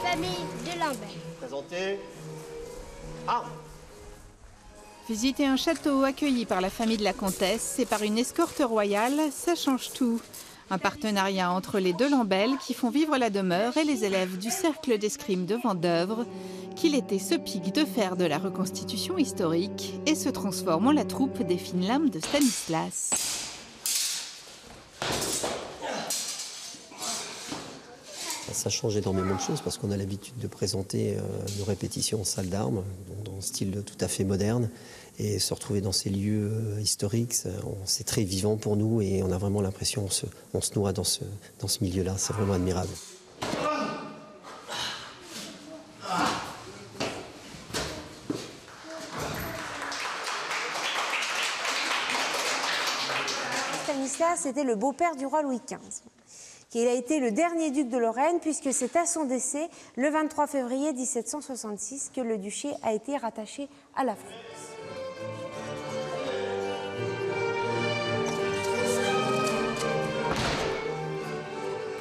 famille de Lambert. Présentez. Armes. Visiter un château accueilli par la famille de la comtesse et par une escorte royale, ça change tout. Un partenariat entre les deux Lambel qui font vivre la demeure et les élèves du cercle d'escrime de Vendeuvre, qui l'été se piquent de faire de la reconstitution historique et se transforment en la troupe des fines lames de Stanislas. Ça change énormément de choses parce qu'on a l'habitude de présenter nos répétitions en salle d'armes, dans un style tout à fait moderne. Et se retrouver dans ces lieux historiques, c'est très vivant pour nous et on a vraiment l'impression qu'on se noie dans ce milieu-là. C'est vraiment admirable. Stanislas était le beau-père du roi Louis XV. Il a été le dernier duc de Lorraine puisque c'est à son décès, le 23 février 1766, que le duché a été rattaché à la France.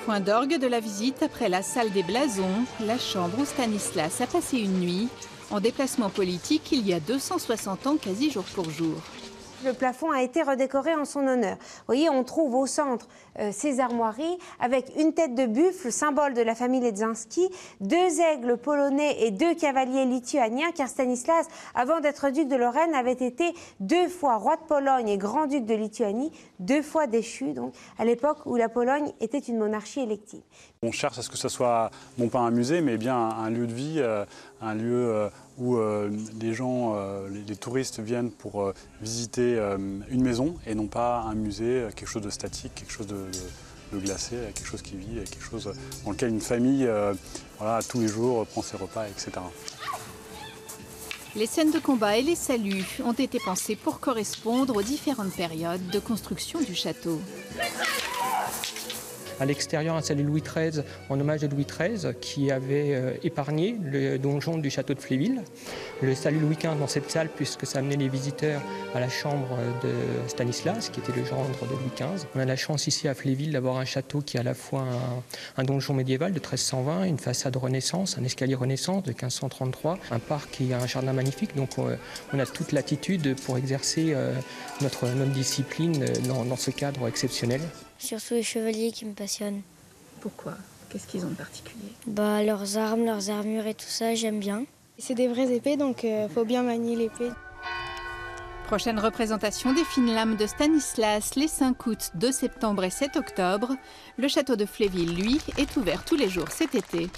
Point d'orgue de la visite après la salle des blasons, la chambre où Stanislas a passé une nuit, en déplacement politique il y a 260 ans quasi jour pour jour. Le plafond a été redécoré en son honneur. Vous voyez, on trouve au centre ces armoiries avec une tête de buffle, symbole de la famille Ledzinski, 2 aigles polonais et 2 cavaliers lituaniens, car Stanislas, avant d'être duc de Lorraine, avait été 2 fois roi de Pologne et grand-duc de Lituanie, 2 fois déchu, donc à l'époque où la Pologne était une monarchie élective. On cherche à ce que ce soit non pas un musée, mais bien un lieu de vie, un lieu où les gens, les touristes viennent pour visiter une maison et non pas un musée, quelque chose de statique, quelque chose de glacé, quelque chose qui vit, quelque chose dans lequel une famille, voilà, tous les jours prend ses repas, etc. Les scènes de combat et les saluts ont été pensés pour correspondre aux différentes périodes de construction du château. À l'extérieur, un salut Louis XIII en hommage à Louis XIII qui avait épargné le donjon du château de Fléville. Le salut Louis XV dans cette salle puisque ça amenait les visiteurs à la chambre de Stanislas qui était le gendre de Louis XV. On a la chance ici à Fléville d'avoir un château qui est à la fois un donjon médiéval de 1320, une façade Renaissance, un escalier Renaissance de 1533, un parc et un jardin magnifique. Donc on a toute latitude pour exercer notre discipline dans ce cadre exceptionnel. Surtout les chevaliers qui me passionnent. Pourquoi? Qu'est-ce qu'ils ont de particulier? Leurs armes, leurs armures et tout ça, j'aime bien. C'est des vraies épées, donc faut bien manier l'épée. Prochaine représentation des fines lames de Stanislas les 5 août, 2 septembre et 7 octobre. Le château de Fléville, lui, est ouvert tous les jours cet été.